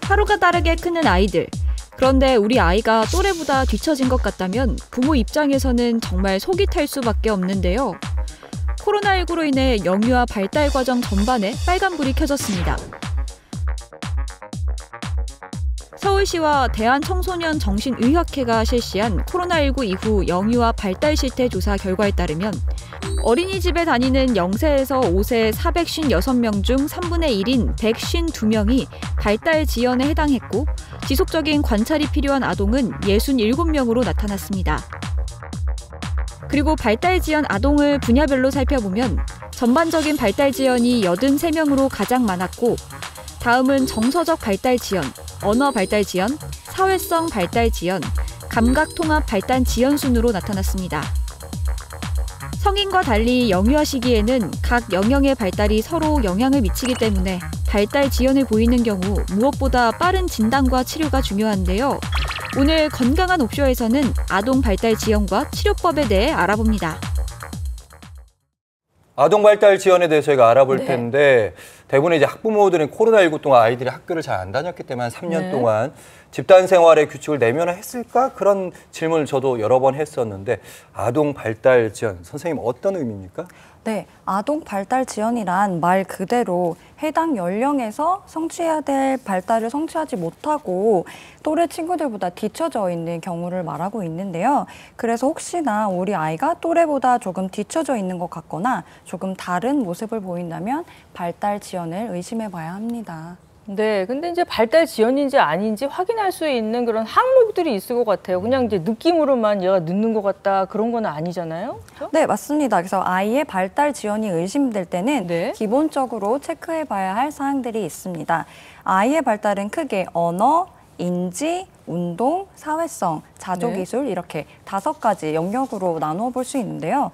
하루가 다르게 크는 아이들. 그런데 우리 아이가 또래보다 뒤처진 것 같다면 부모 입장에서는 정말 속이 탈 수밖에 없는데요. 코로나19로 인해 영유아 발달 과정 전반에 빨간불이 켜졌습니다. 서울시와 대한청소년 정신의학회가 실시한 코로나19 이후 영유아 발달 실태 조사 결과에 따르면 어린이집에 다니는 0세에서 5세 456명 중 3분의 1인 152명이 발달 지연에 해당했고 지속적인 관찰이 필요한 아동은 67명으로 나타났습니다. 그리고 발달 지연 아동을 분야별로 살펴보면 전반적인 발달 지연이 83명으로 가장 많았고 다음은 정서적 발달 지연, 언어 발달 지연, 사회성 발달 지연, 감각 통합 발달 지연 순으로 나타났습니다. 성인과 달리 영유아 시기에는 각 영역의 발달이 서로 영향을 미치기 때문에 발달 지연을 보이는 경우 무엇보다 빠른 진단과 치료가 중요한데요. 오늘 건강한 옵쇼에서는 아동 발달 지연과 치료법에 대해 알아봅니다. 아동 발달 지연에 대해서 저희가 알아볼 텐데 대부분의 이제 학부모들은 코로나19 동안 아이들이 학교를 잘 안 다녔기 때문에 한 3년 동안 집단 생활의 규칙을 내면화 했을까? 그런 질문을 저도 여러 번 했었는데 아동 발달 지연, 선생님 어떤 의미입니까? 네, 아동 발달 지연이란 말 그대로 해당 연령에서 성취해야 될 발달을 성취하지 못하고 또래 친구들보다 뒤처져 있는 경우를 말하고 있는데요. 그래서 혹시나 우리 아이가 또래보다 조금 뒤처져 있는 것 같거나 조금 다른 모습을 보인다면 발달 지연을 의심해 봐야 합니다. 네, 근데 이제 발달 지연인지 아닌지 확인할 수 있는 그런 항목들이 있을 것 같아요. 그냥 이제 느낌으로만 얘가 늦는 것 같다 그런 건 아니잖아요. 그렇죠? 네, 맞습니다. 그래서 아이의 발달 지연이 의심될 때는 기본적으로 체크해 봐야 할 사항들이 있습니다. 아이의 발달은 크게 언어, 인지, 운동, 사회성, 자조기술 이렇게 5가지 영역으로 나누어 볼 수 있는데요.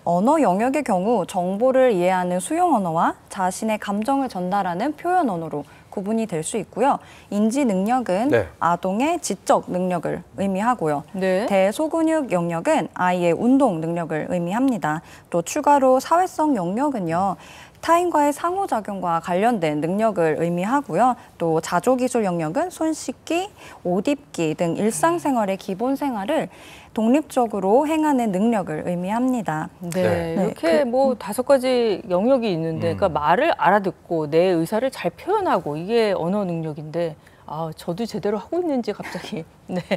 언어 영역의 경우 정보를 이해하는 수용 언어와 자신의 감정을 전달하는 표현 언어로 구분이 될 수 있고요. 인지 능력은 아동의 지적 능력을 의미하고요. 대소근육 영역은 아이의 운동 능력을 의미합니다. 또 추가로 사회성 영역은요. 타인과의 상호작용과 관련된 능력을 의미하고요. 또 자조기술 영역은 손 씻기, 옷 입기 등 일상생활의 기본 생활을 독립적으로 행하는 능력을 의미합니다. 이렇게 뭐 5가지 영역이 있는데 그러니까 말을 알아듣고 내 의사를 잘 표현하고 이게 언어 능력인데 저도 제대로 하고 있는지 갑자기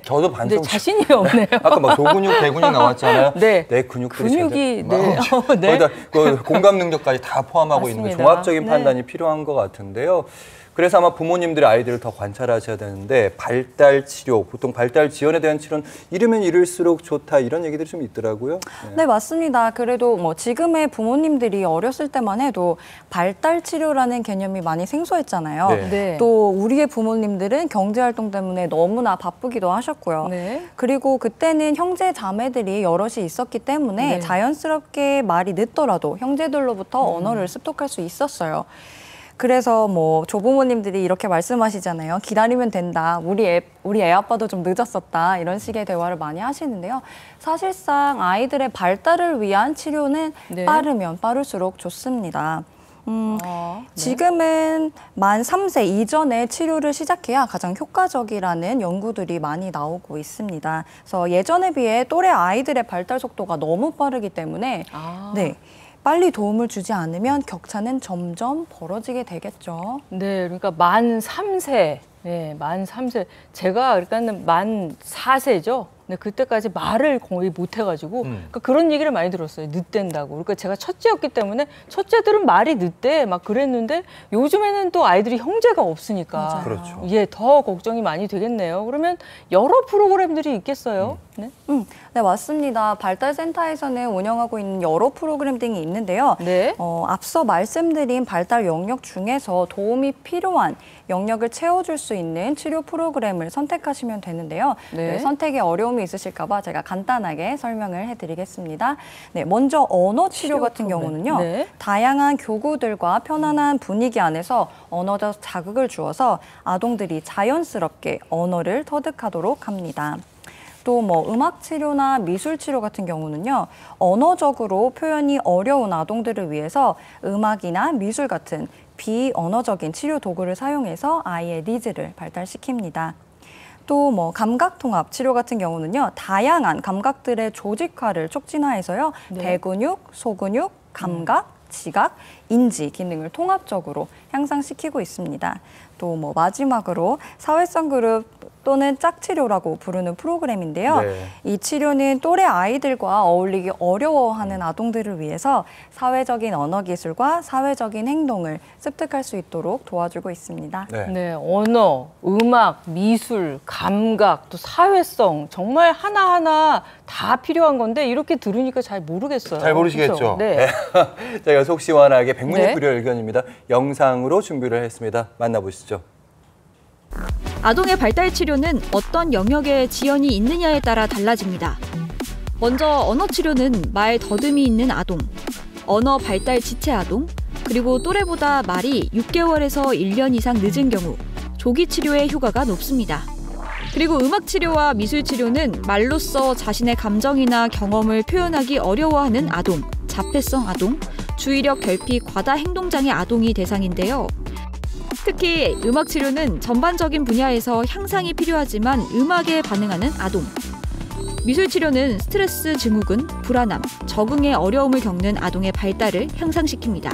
저도 반성. 자신이 없네요. 아까 막 조근육, 대근육 나왔잖아요. 내 근육들이 근육이 거기다 그 공감 능력까지 다 포함하고 있는 그 종합적인 판단이 필요한 것 같은데요. 그래서 아마 부모님들이 아이들을 더 관찰하셔야 되는데 발달 치료, 보통 발달 지연에 대한 치료는 이르면 이를수록 좋다 이런 얘기들이 좀 있더라고요. 네, 맞습니다. 그래도 뭐 지금의 부모님들이 어렸을 때만 해도 발달 치료라는 개념이 많이 생소했잖아요. 또 우리의 부모님들은 경제활동 때문에 너무나 바쁘기도 하셨고요. 그리고 그때는 형제 자매들이 여럿이 있었기 때문에 자연스럽게 말이 늦더라도 형제들로부터 언어를 습득할 수 있었어요. 그래서 뭐 조부모님들이 이렇게 말씀하시잖아요. 기다리면 된다. 우리 애 아빠도 좀 늦었었다. 이런 식의 대화를 많이 하시는데요. 사실상 아이들의 발달을 위한 치료는 빠르면 빠를수록 좋습니다. 지금은 만 3세 이전에 치료를 시작해야 가장 효과적이라는 연구들이 많이 나오고 있습니다. 그래서 예전에 비해 또래 아이들의 발달 속도가 너무 빠르기 때문에 빨리 도움을 주지 않으면 격차는 점점 벌어지게 되겠죠. 네, 그러니까 만 3세, 만 3세. 제가 그러니까 만 4세죠. 근데 그때까지 말을 거의 못 해가지고 그러니까 그런 얘기를 많이 들었어요. 늦댄다고. 그러니까 제가 첫째였기 때문에 첫째들은 말이 늦대 막 그랬는데 요즘에는 또 아이들이 형제가 없으니까 더 걱정이 많이 되겠네요. 그러면 여러 프로그램들이 있겠어요. 네, 맞습니다. 발달센터에서는 운영하고 있는 여러 프로그램 등이 있는데요. 앞서 말씀드린 발달 영역 중에서 도움이 필요한 영역을 채워줄 수 있는 치료 프로그램을 선택하시면 되는데요. 선택에 어려움이 있으실까 봐 제가 간단하게 설명을 해드리겠습니다. 먼저 언어 치료 같은 경우는요. 다양한 교구들과 편안한 분위기 안에서 언어적 자극을 주어서 아동들이 자연스럽게 언어를 터득하도록 합니다. 또 뭐 음악 치료나 미술 치료 같은 경우는요. 언어적으로 표현이 어려운 아동들을 위해서 음악이나 미술 같은 비언어적인 치료 도구를 사용해서 아이의 니즈를 발달시킵니다. 또 뭐 감각통합 치료 같은 경우는요, 다양한 감각들의 조직화를 촉진화해서요, 네. 대근육, 소근육, 감각, 지각, 인지 기능을 통합적으로 향상시키고 있습니다. 또 뭐 마지막으로 사회성 그룹 또는 짝치료라고 부르는 프로그램인데요. 네. 이 치료는 또래 아이들과 어울리기 어려워하는 아동들을 위해서 사회적인 언어 기술과 사회적인 행동을 습득할 수 있도록 도와주고 있습니다. 네. 네, 언어, 음악, 미술, 감각, 또 사회성 정말 하나하나 다 필요한 건데 이렇게 들으니까 잘 모르겠어요. 잘 모르시겠죠? 그렇죠? 네. 저희가 속 시원하게 백문이 네. 불여 일견입니다. 영상으로 준비를 했습니다. 만나보시죠. 아동의 발달 치료는 어떤 영역에 지연이 있느냐에 따라 달라집니다. 먼저 언어 치료는 말 더듬이 있는 아동, 언어 발달 지체 아동, 그리고 또래보다 말이 6개월에서 1년 이상 늦은 경우 조기 치료의 효과가 높습니다. 그리고 음악 치료와 미술 치료는 말로써 자신의 감정이나 경험을 표현하기 어려워하는 아동, 자폐성 아동, 주의력 결핍 과다 행동장애 아동이 대상인데요. 특히 음악 치료는 전반적인 분야에서 향상이 필요하지만 음악에 반응하는 아동. 미술 치료는 스트레스 증후군, 불안함, 적응에 어려움을 겪는 아동의 발달을 향상시킵니다.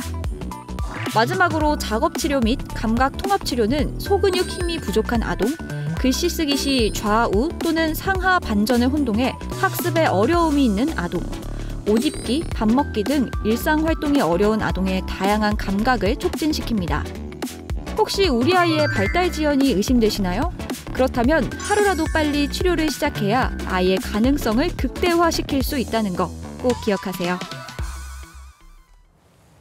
마지막으로 작업 치료 및 감각 통합 치료는 소근육 힘이 부족한 아동, 글씨 쓰기 시 좌우 또는 상하 반전을 혼동해 학습에 어려움이 있는 아동, 옷 입기, 밥 먹기 등 일상 활동이 어려운 아동의 다양한 감각을 촉진시킵니다. 혹시 우리 아이의 발달 지연이 의심되시나요? 그렇다면 하루라도 빨리 치료를 시작해야 아이의 가능성을 극대화시킬 수 있다는 거 꼭 기억하세요.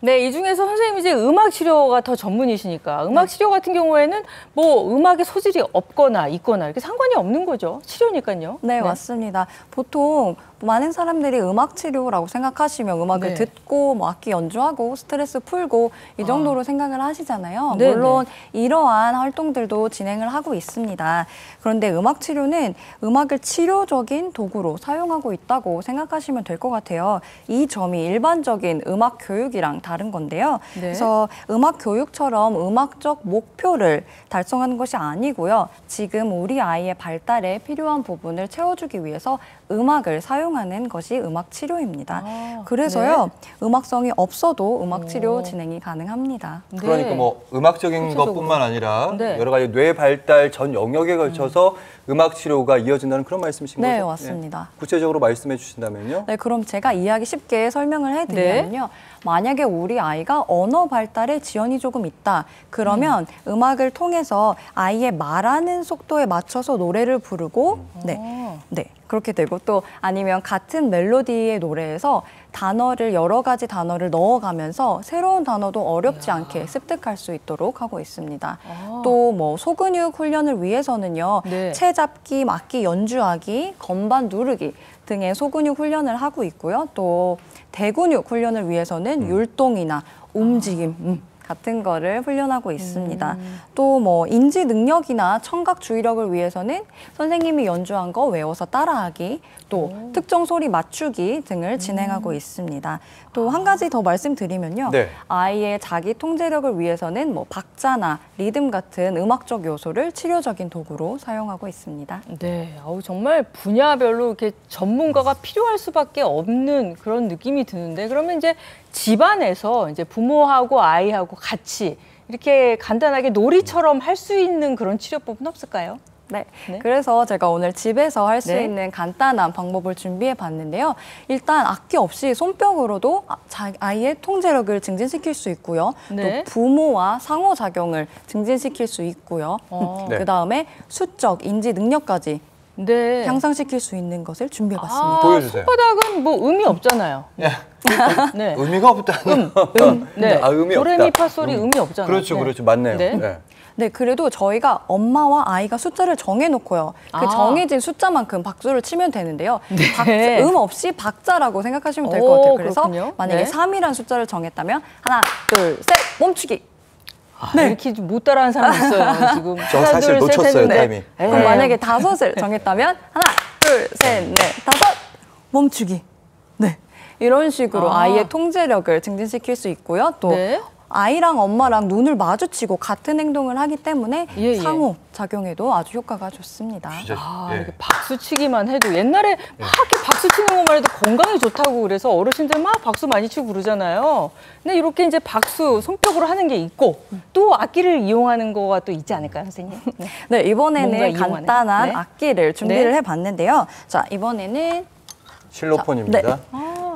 네, 이 중에서 선생님이 이제 음악 치료가 더 전문이시니까 음악 치료 같은 경우에는 뭐 음악에 소질이 없거나 있거나 이렇게 상관이 없는 거죠. 치료니까요. 네, 맞습니다. 보통 많은 사람들이 음악 치료라고 생각하시면 음악을 네. 듣고 뭐 악기 연주하고 스트레스 풀고 이 정도로 생각을 하시잖아요. 네, 물론 이러한 활동들도 진행을 하고 있습니다. 그런데 음악 치료는 음악을 치료적인 도구로 사용하고 있다고 생각하시면 될 것 같아요. 이 점이 일반적인 음악 교육이랑 다른 건데요. 네. 그래서 음악 교육처럼 음악적 목표를 달성하는 것이 아니고요. 지금 우리 아이의 발달에 필요한 부분을 채워주기 위해서 음악을 사용하는 것이 음악 치료입니다. 그래서요, 음악성이 없어도 음악 치료 진행이 가능합니다. 네. 그러니까 뭐 음악적인 구체적으로. 것뿐만 아니라 네. 여러 가지 뇌 발달 전 영역에 걸쳐서 음악 치료가 이어진다는 그런 말씀이신 거죠? 네, 맞습니다. 구체적으로 말씀해 주신다면요? 네, 그럼 제가 이해하기 쉽게 설명을 해드리면요. 만약에 우리 아이가 언어 발달에 지연이 조금 있다. 그러면 음악을 통해서 아이의 말하는 속도에 맞춰서 노래를 부르고 네, 그렇게 되고 또 아니면 같은 멜로디의 노래에서 단어를 여러 가지 단어를 넣어가면서 새로운 단어도 어렵지 않게 습득할 수 있도록 하고 있습니다. 또 뭐 소근육 훈련을 위해서는요. 네. 채 잡기, 악기 연주하기, 건반 누르기 등의 소근육 훈련을 하고 있고요. 또 대근육 훈련을 위해서는 율동이나 움직임 같은 거를 훈련하고 있습니다. 또 뭐 인지 능력이나 청각 주의력을 위해서는 선생님이 연주한 거 외워서 따라하기, 또 특정 소리 맞추기 등을 진행하고 있습니다. 또 한 가지 더 말씀드리면요. 네. 아이의 자기 통제력을 위해서는 뭐 박자나 리듬 같은 음악적 요소를 치료적인 도구로 사용하고 있습니다. 네, 정말 분야별로 이렇게 전문가가 필요할 수밖에 없는 그런 느낌이 드는데 그러면 이제 집안에서 이제 부모하고 아이하고 같이 이렇게 간단하게 놀이처럼 할 수 있는 그런 치료법은 없을까요? 네. 네. 그래서 제가 오늘 집에서 할 수 네. 있는 간단한 방법을 준비해 봤는데요. 일단 악기 없이 손뼉으로도 아이의 통제력을 증진시킬 수 있고요. 네. 또 부모와 상호작용을 증진시킬 수 있고요. 네. 그다음에 수적, 인지 능력까지 네. 향상시킬 수 있는 것을 준비해 봤습니다. 보여주세요. 손바닥은 뭐 음이 없잖아요. 예. 네. 의미가 없다는. 네. 아, 의미 없다. 도레미파솔이 의미 없잖아요. 그렇죠, 네. 그렇죠. 맞네요. 네. 네. 네, 그래도 저희가 엄마와 아이가 숫자를 정해놓고요. 그 정해진 숫자만큼 박수를 치면 되는데요. 네. 음 없이 박자라고 생각하시면 될 것 같아요. 그래서 그렇군요. 만약에 네. 3이라는 숫자를 정했다면 하나, 둘, 셋, 멈추기. 이렇게 못 따라하는 사람이 있어요, 지금. 저 하나, 사실 둘, 셋 놓쳤어요, 했는데. 타이밍. 그럼 네. 만약에 5을 정했다면 하나, 둘, 셋, 넷, 5, 멈추기. 네. 이런 식으로 아이의 통제력을 증진시킬 수 있고요. 또 네. 아이랑 엄마랑 눈을 마주치고 같은 행동을 하기 때문에 예. 상호작용에도 아주 효과가 좋습니다. 이렇게 박수치기만 해도 옛날에 막 이렇게 박수 치는 것만 해도 건강에 좋다고 그래서 어르신들 막 박수 많이 치고 그러잖아요. 근데 이렇게 이제 박수 손뼉으로 하는 게 있고 또 악기를 이용하는 거가 또 있지 않을까요, 선생님? 네, 이번에는 간단한 네. 악기를 준비를 해봤는데요. 자, 이번에는 실로폰입니다.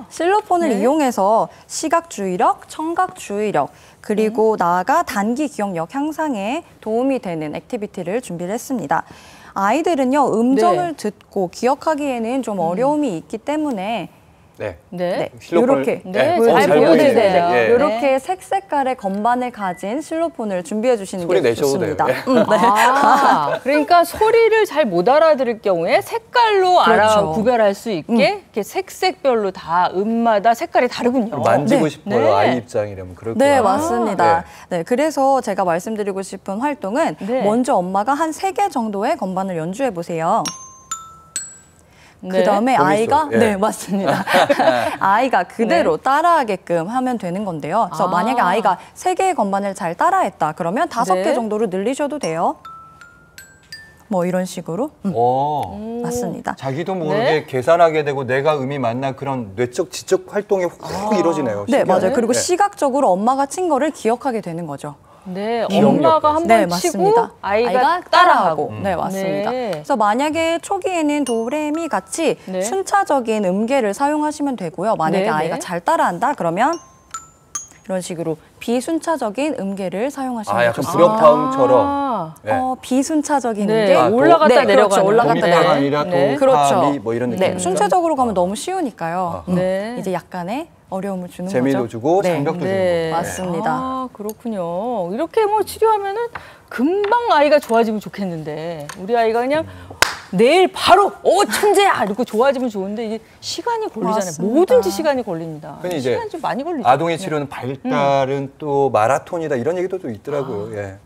실로폰을 이용해서 시각 주의력, 청각 주의력, 그리고 나아가 단기 기억력 향상에 도움이 되는 액티비티를 준비를 했습니다. 아이들은요, 음정을 듣고 기억하기에는 좀 어려움이 있기 때문에 실로폰을 이렇게 잘 보여주세요. 이렇게 색깔의 건반을 가진 실로폰을 주비해 주시는 게 좋습니다. 그러니까 소리를 잘 못 알아들을 경우에 색깔로 구별할 수 있게 이렇게 색별로 다 음마다 색깔이 다르군요. 만지고 싶어요. 아이 입장이라면 그럴 거예요. 네, 맞습니다. 네, 그래서 제가 말씀드리고 싶은 활동은 먼저 엄마가 한 3개 정도의 건반을 연주해 보세요. 그다음에 아이가 맞습니다. 아이가 그대로 따라하게끔 하면 되는 건데요. 그래서 만약에 아이가 3개의 건반을 잘 따라했다 그러면 5개 정도로 늘리셔도 돼요. 뭐 이런 식으로 맞습니다. 자기도 모르게 계산하게 되고 내가 음이 맞나 그런 뇌적 지적 활동이 훅 이루어지네요. 네, 맞아요. 그리고 시각적으로 엄마가 친 거를 기억하게 되는 거죠. 네, 엄마가 한 번 치고 아이가 따라하고. 네, 맞습니다. 그래서 만약에 초기에는 도레미 같이 순차적인 음계를 사용하시면 되고요. 만약에 아이가 잘 따라한다 그러면 이런 식으로 비순차적인 음계를 사용하시면 약간 불협화음처럼. 비순차적인 음계. 올라갔다 내려가는. 그렇죠. 올라갔다 도미파가 아니라 도파미 뭐 이런 느낌. 순차적으로 가면 너무 쉬우니까요. 이제 약간의 어려움을 주는 재미도 거죠. 주고 장벽도 주고. 맞습니다. 그렇군요. 이렇게 뭐 치료하면은 금방 아이가 좋아지면 좋겠는데 우리 아이가 그냥 내일 바로 천재야 이렇게 좋아지면 좋은데 이게 시간이 걸리잖아요. 맞습니다. 뭐든지 시간이 걸립니다. 이제 시간이 좀 많이 걸리죠. 아동의 치료는 발달은 또 마라톤이다 이런 얘기도 또 있더라고요.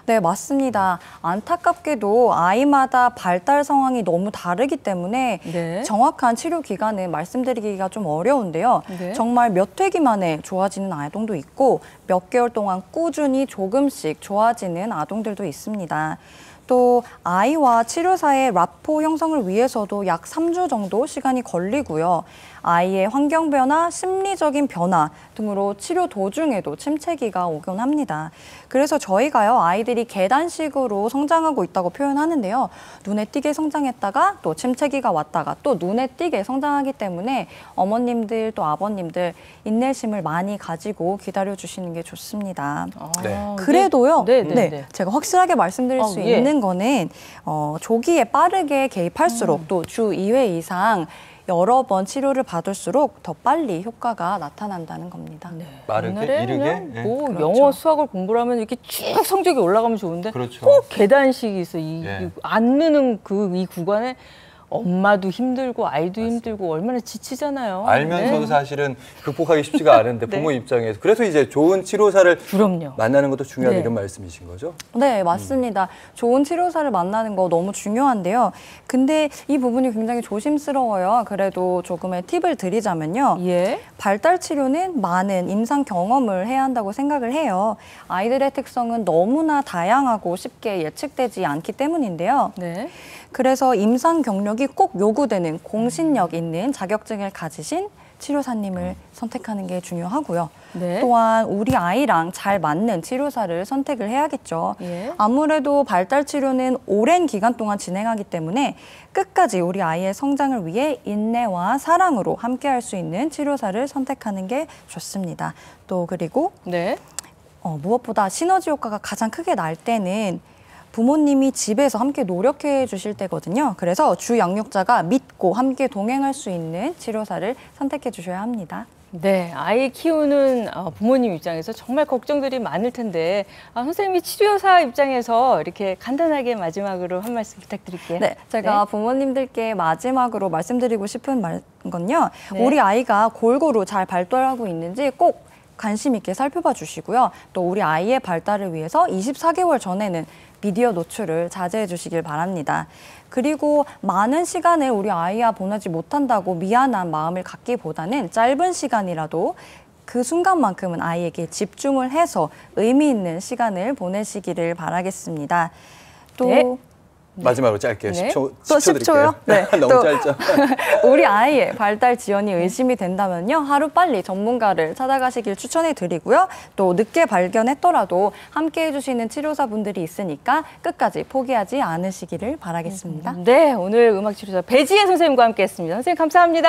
네, 맞습니다. 안타깝게도 아이마다 발달 상황이 너무 다르기 때문에 정확한 치료 기간은 말씀드리기가 좀 어려운데요. 정말 몇 회기 만에 좋아지는 아동도 있고 몇 개월 동안 꾸준히 조금씩 좋아지는 아동들도 있습니다. 또 아이와 치료사의 라포 형성을 위해서도 약 3주 정도 시간이 걸리고요. 아이의 환경 변화, 심리적인 변화 등으로 치료 도중에도 침체기가 오곤 합니다. 그래서 저희가요, 아이들이 계단식으로 성장하고 있다고 표현하는데요. 눈에 띄게 성장했다가 또 침체기가 왔다가 또 눈에 띄게 성장하기 때문에 어머님들 또 아버님들 인내심을 많이 가지고 기다려주시는 게 좋습니다. 그래도요, 제가 확실하게 말씀드릴 수 있는 거는 조기에 빠르게 개입할수록 또 주 2회 이상 여러 번 치료를 받을수록 더 빨리 효과가 나타난다는 겁니다. 빠르게, 이르게. 뭐 영어, 수학을 공부를 하면 이렇게 쭉 성적이 올라가면 좋은데 꼭 계단식이 있어. 안 느는 이 구간에 엄마도 힘들고 아이도 힘들고 얼마나 지치잖아요. 알면서도 사실은 극복하기 쉽지가 않은데 부모 입장에서. 그래서 이제 좋은 치료사를 만나는 것도 중요하다 이런 말씀이신 거죠? 네, 맞습니다. 좋은 치료사를 만나는 거 너무 중요한데요. 근데 이 부분이 굉장히 조심스러워요. 그래도 조금의 팁을 드리자면요. 발달 치료는 많은 임상 경험을 해야 한다고 생각을 해요. 아이들의 특성은 너무나 다양하고 쉽게 예측되지 않기 때문인데요. 그래서 임상 경력이 꼭 요구되는 공신력 있는 자격증을 가지신 치료사님을 선택하는 게 중요하고요. 또한 우리 아이랑 잘 맞는 치료사를 선택을 해야겠죠. 아무래도 발달 치료는 오랜 기간 동안 진행하기 때문에 끝까지 우리 아이의 성장을 위해 인내와 사랑으로 함께할 수 있는 치료사를 선택하는 게 좋습니다. 또 그리고 무엇보다 시너지 효과가 가장 크게 날 때는 부모님이 집에서 함께 노력해 주실 때거든요. 그래서 주 양육자가 믿고 함께 동행할 수 있는 치료사를 선택해 주셔야 합니다. 네, 아이 키우는 부모님 입장에서 정말 걱정들이 많을 텐데 선생님이 치료사 입장에서 이렇게 간단하게 마지막으로 한 말씀 부탁드릴게요. 네, 제가 부모님들께 마지막으로 말씀드리고 싶은 건요. 우리 아이가 골고루 잘 발달하고 있는지 꼭 관심 있게 살펴봐 주시고요. 또 우리 아이의 발달을 위해서 24개월 전에는 미디어 노출을 자제해 주시길 바랍니다. 그리고 많은 시간을 우리 아이와 보내지 못한다고 미안한 마음을 갖기보다는 짧은 시간이라도 그 순간만큼은 아이에게 집중을 해서 의미 있는 시간을 보내시기를 바라겠습니다. 또 네. 마지막으로 짧게 네. 10초, 또 10초 드릴게요. 10초요? 네. 너무 또 짧죠? 우리 아이의 발달 지연이 의심이 된다면요. 하루빨리 전문가를 찾아가시길 추천해 드리고요. 또 늦게 발견했더라도 함께 해주시는 치료사분들이 있으니까 끝까지 포기하지 않으시기를 바라겠습니다. 네, 오늘 음악치료사 배지혜 선생님과 함께했습니다. 선생님 감사합니다.